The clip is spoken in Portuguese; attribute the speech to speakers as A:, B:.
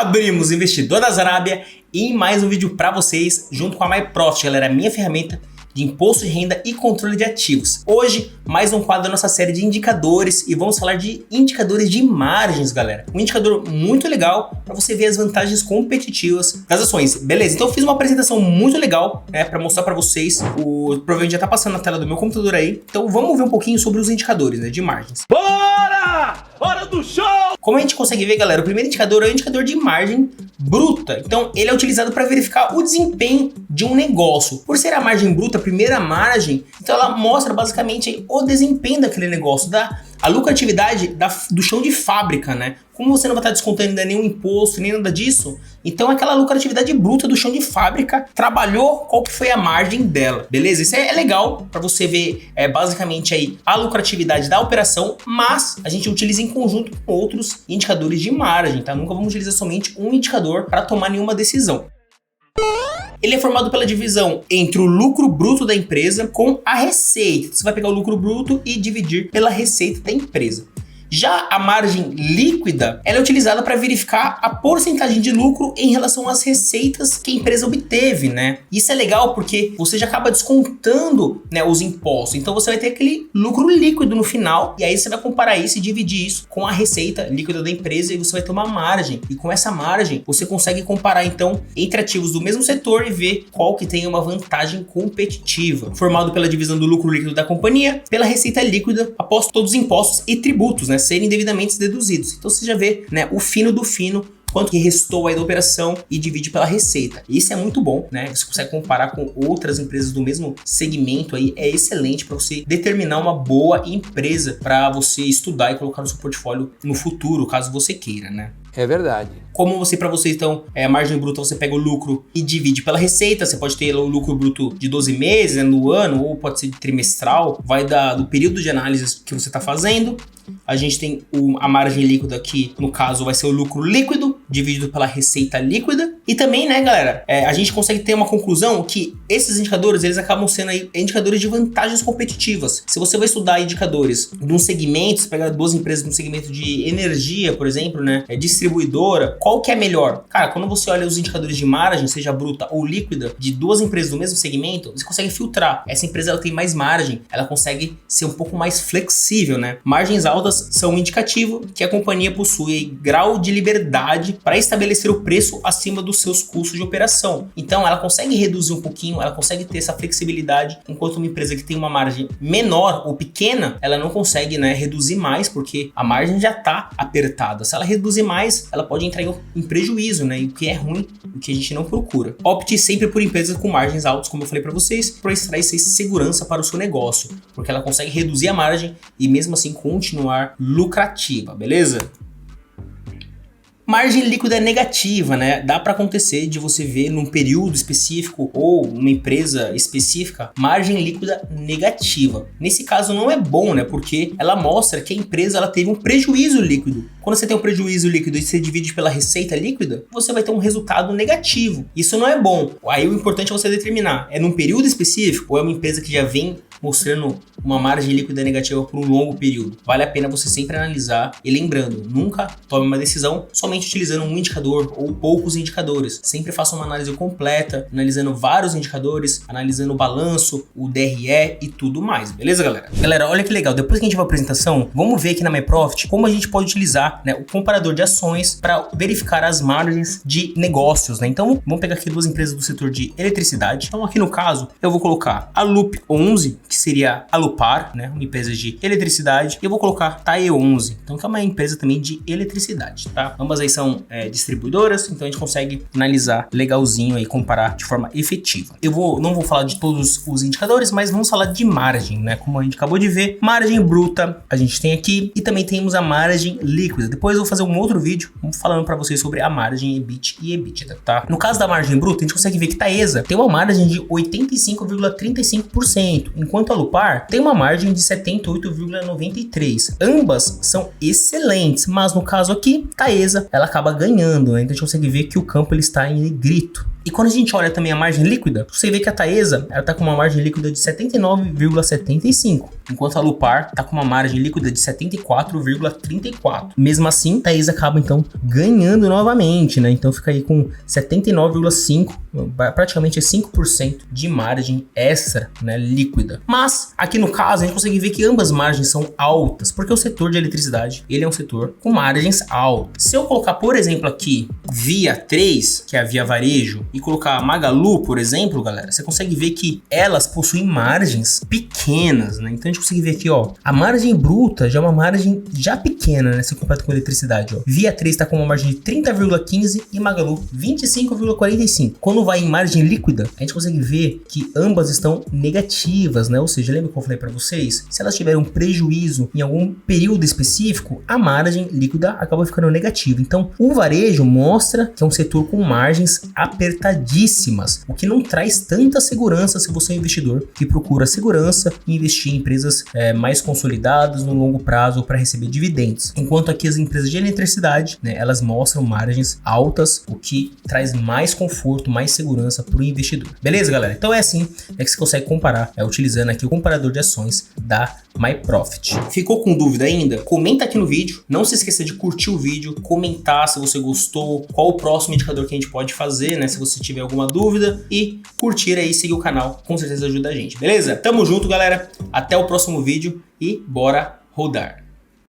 A: Abrimos Investidor da Arábia e mais um vídeo para vocês junto com a MyProfit, galera, minha ferramenta de imposto de renda e controle de ativos. Hoje, mais um quadro da nossa série de indicadores e vamos falar de indicadores de margens, galera. Um indicador muito legal para você ver as vantagens competitivas das ações. Beleza, então eu fiz uma apresentação muito legal, né, para mostrar para vocês. Provavelmente já tá passando na tela do meu computador aí. Então vamos ver um pouquinho sobre os indicadores, né, de margens.
B: Bora! Hora do show!
A: Como a gente consegue ver, galera, o primeiro indicador é o indicador de margem bruta. Então, ele é utilizado para verificar o desempenho de um negócio. Por ser a margem bruta, a primeira margem, então ela mostra basicamente o desempenho daquele negócio, a lucratividade do chão de fábrica, né? Como você não vai estar descontando ainda nenhum imposto, nem nada disso, então aquela lucratividade bruta do chão de fábrica trabalhou, qual que foi a margem dela, beleza? Isso é legal para você ver basicamente aí a lucratividade da operação, mas a gente utiliza em conjunto com outros indicadores de margem, tá? Nunca vamos utilizar somente um indicador para tomar nenhuma decisão. Ele é formado pela divisão entre o lucro bruto da empresa com a receita. Você vai pegar o lucro bruto e dividir pela receita da empresa. Já a margem líquida, ela é utilizada para verificar a porcentagem de lucro em relação às receitas que a empresa obteve, né? Isso é legal porque você já acaba descontando, né, os impostos. Então você vai ter aquele lucro líquido no final e aí você vai comparar isso e dividir isso com a receita líquida da empresa e você vai ter uma margem. E com essa margem, você consegue comparar então entre ativos do mesmo setor e ver qual que tem uma vantagem competitiva. Formado pela divisão do lucro líquido da companhia, pela receita líquida após todos os impostos e tributos, né, serem devidamente deduzidos. Então você já vê, né, o fino do fino, quanto que restou aí da operação e divide pela receita. Isso é muito bom, né? Você consegue comparar com outras empresas do mesmo segmento aí, é excelente para você determinar uma boa empresa para você estudar e colocar no seu portfólio no futuro, caso você queira, né?
B: É verdade.
A: Como para você então, a margem bruta, você pega o lucro e divide pela receita. Você pode ter o lucro bruto de 12 meses, né, no ano, ou pode ser trimestral, vai do período de análise que você está fazendo. A gente tem a margem líquida aqui, no caso vai ser o lucro líquido dividido pela receita líquida. E também, né, galera, a gente consegue ter uma conclusão que esses indicadores, eles acabam sendo aí indicadores de vantagens competitivas. Se você vai estudar indicadores de um segmento, você pega duas empresas no segmento de energia, por exemplo, né, distribuidora, qual que é melhor? Cara, quando você olha os indicadores de margem, seja bruta ou líquida, de duas empresas do mesmo segmento, você consegue filtrar. Essa empresa, ela tem mais margem, ela consegue ser um pouco mais flexível, né? Margens altas são um indicativo que a companhia possui grau de liberdade para estabelecer o preço acima dos seus custos de operação. Então, ela consegue reduzir um pouquinho, ela consegue ter essa flexibilidade, enquanto uma empresa que tem uma margem menor ou pequena, ela não consegue, né, reduzir mais, porque a margem já está apertada. Se ela reduzir mais, ela pode entrar em prejuízo, né? E o que é ruim, o que a gente não procura. Opte sempre por empresas com margens altas, como eu falei para vocês, para extrair segurança para o seu negócio, porque ela consegue reduzir a margem e mesmo assim continuar lucrativa, beleza? Margem líquida negativa, né? Dá para acontecer de você ver num período específico ou numa empresa específica margem líquida negativa. Nesse caso não é bom, né? Porque ela mostra que a empresa ela teve um prejuízo líquido. Quando você tem um prejuízo líquido e você divide pela receita líquida, você vai ter um resultado negativo. Isso não é bom. Aí o importante é você determinar, é num período específico ou é uma empresa que já vem mostrando uma margem líquida negativa por um longo período. Vale a pena você sempre analisar e lembrando, nunca tome uma decisão somente utilizando um indicador ou poucos indicadores. Sempre faça uma análise completa, analisando vários indicadores, analisando o balanço, o DRE e tudo mais, beleza, galera? Galera, olha que legal, depois que a gente vai para a apresentação, vamos ver aqui na MyProfit como a gente pode utilizar, né, o comparador de ações para verificar as margens de negócios, né? Então, vamos pegar aqui duas empresas do setor de eletricidade. Então, aqui no caso, eu vou colocar a Loop 11, que seria a Lupar, né, uma empresa de eletricidade, e eu vou colocar TAE 11, então que é uma empresa também de eletricidade, tá? Ambas aí são distribuidoras, então a gente consegue analisar legalzinho aí, comparar de forma efetiva. Não vou falar de todos os indicadores, mas vamos falar de margem, né? Como a gente acabou de ver, margem bruta a gente tem aqui e também temos a margem líquida. Depois eu vou fazer um outro vídeo falando para vocês sobre a margem EBIT e EBITDA, tá? No caso da margem bruta, a gente consegue ver que Taesa tem uma margem de 85,35%, enquanto a Lupar tem uma margem de 78,93%. Ambas são excelentes, mas no caso aqui, Taesa, ela acaba ganhando, né? Então a gente consegue ver que o campo ele está em negrito. E quando a gente olha também a margem líquida, você vê que a Taesa, ela tá com uma margem líquida de 79,75, enquanto a Lupar tá com uma margem líquida de 74,34. Mesmo assim, a Taesa acaba então ganhando novamente, né? Então fica aí com 79,5, praticamente 5% de margem extra, né, líquida. Mas aqui no caso a gente consegue ver que ambas margens são altas, porque o setor de eletricidade, ele é um setor com margens altas. Se eu colocar, por exemplo, aqui Via 3, que é a Via Varejo, e colocar a Magalu, por exemplo, galera, você consegue ver que elas possuem margens pequenas, né? Então a gente consegue ver aqui, ó, a margem bruta já é uma margem já pequena, né? Se comparado com eletricidade, ó. Via 3 tá com uma margem de 30,15 e Magalu 25,45. Quando vai em margem líquida, a gente consegue ver que ambas estão negativas, né? Ou seja, lembra que eu falei para vocês? Se elas tiverem um prejuízo em algum período específico, a margem líquida acaba ficando negativa. Então, o varejo mostra que é um setor com margens apertadíssimas, o que não traz tanta segurança se você é um investidor que procura segurança e investir em empresas mais consolidadas no longo prazo para receber dividendos. Enquanto aqui as empresas de eletricidade, né, elas mostram margens altas, o que traz mais conforto, mais segurança para o investidor. Beleza, galera? Então é assim que você consegue comparar, utilizando aqui o comparador de ações da MyProfit. Ficou com dúvida ainda? Comenta aqui no vídeo. Não se esqueça de curtir o vídeo, comentar se você gostou, qual o próximo indicador que a gente pode fazer, né? Se você tiver alguma dúvida, e curtir aí, seguir o canal, com certeza ajuda a gente, beleza? Tamo junto, galera. Até o próximo vídeo e bora rodar.